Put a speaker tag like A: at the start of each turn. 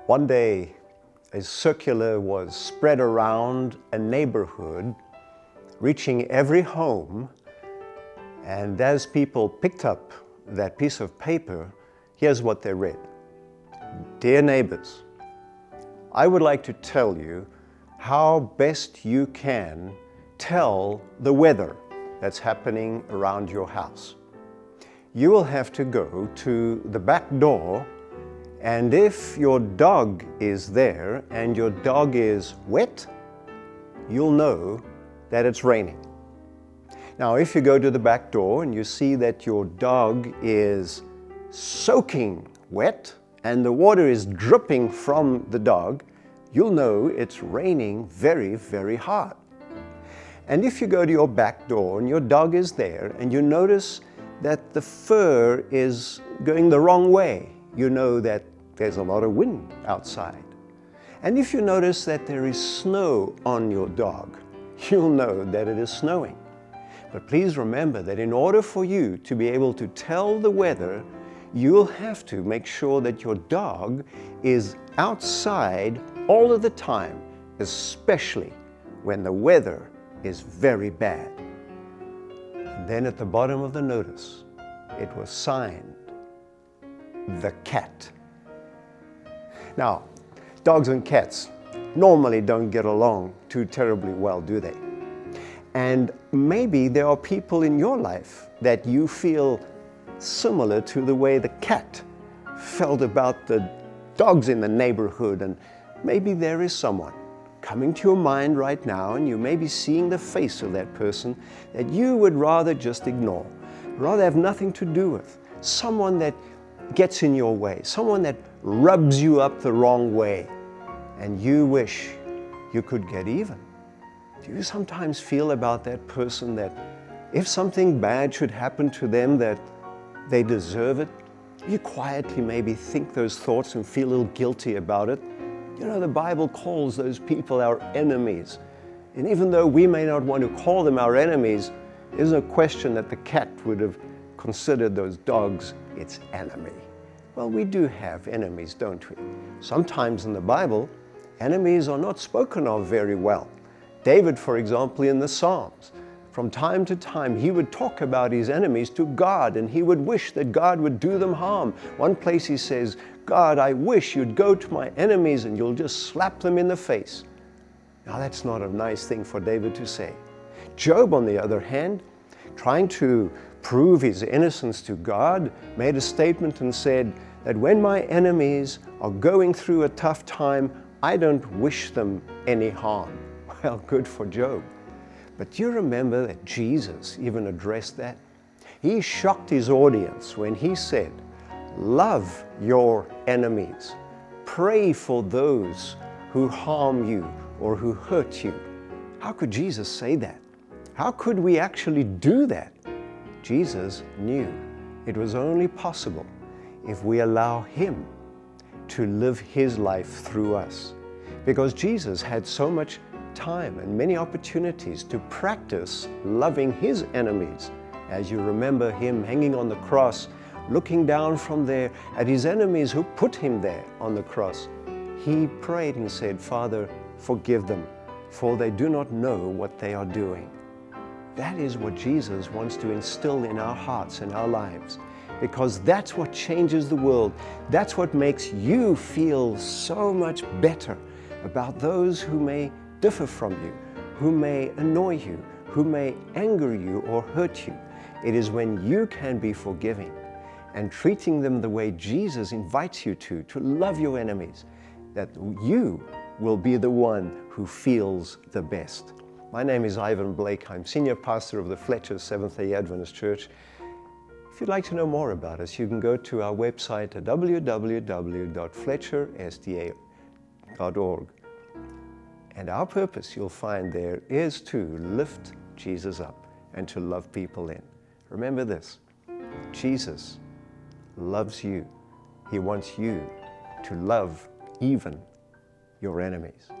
A: One day, a circular was spread around a neighborhood, reaching every home, and as people picked up that piece of paper, here's what they read. Dear neighbors, I would like to tell you how best you can tell the weather that's happening around your house. You will have to go to the back door, and if your dog is there and your dog is wet, you'll know that it's raining. Now, if you go to the back door and you see that your dog is soaking wet and the water is dripping from the dog, you'll know it's raining very, very hard. And if you go to your back door and your dog is there and you notice that the fur is going the wrong way, you know that there's a lot of wind outside. And if you notice that there is snow on your dog, you'll know that it is snowing. But please remember that in order for you to be able to tell the weather, you'll have to make sure that your dog is outside all of the time, especially when the weather is very bad. And then at the bottom of the notice, it was signed, the cat. Now, dogs and cats normally don't get along too terribly well, do they? And maybe there are people in your life that you feel similar to the way the cat felt about the dogs in the neighborhood, and maybe there is someone coming to your mind right now, and you may be seeing the face of that person that you would rather just ignore, rather have nothing to do with, someone that gets in your way, someone that rubs you up the wrong way, and you wish you could get even. Do you sometimes feel about that person that if something bad should happen to them, that they deserve it? You quietly maybe think those thoughts and feel a little guilty about it. You know, the Bible calls those people our enemies. And even though we may not want to call them our enemies, there's no question that the cat would have considered those dogs its enemy. Well, we do have enemies, don't we? Sometimes in the Bible, enemies are not spoken of very well. David, for example, in the Psalms, from time to time, he would talk about his enemies to God, and he would wish that God would do them harm. One place he says, God, I wish you'd go to my enemies and you'll just slap them in the face. Now, that's not a nice thing for David to say. Job, on the other hand, trying to prove his innocence to God, made a statement and said that when my enemies are going through a tough time, I don't wish them any harm. Well, good for Job. But do you remember that Jesus even addressed that? He shocked his audience when he said, love your enemies. Pray for those who harm you or who hurt you. How could Jesus say that? How could we actually do that? Jesus knew it was only possible if we allow Him to live His life through us. Because Jesus had so much time and many opportunities to practice loving His enemies. As you remember Him hanging on the cross, looking down from there at His enemies who put Him there on the cross, He prayed and said, Father, forgive them, for they do not know what they are doing. That is what Jesus wants to instill in our hearts and our lives, because that's what changes the world. That's what makes you feel so much better about those who may differ from you, who may annoy you, who may anger you or hurt you. It is when you can be forgiving and treating them the way Jesus invites you to love your enemies, that you will be the one who feels the best. My name is Ivan Blake. I'm Senior Pastor of the Fletcher Seventh-day Adventist Church. If you'd like to know more about us, you can go to our website at www.fletchersda.org. And our purpose, you'll find there, is to lift Jesus up and to love people in. Remember this, Jesus loves you. He wants you to love even your enemies.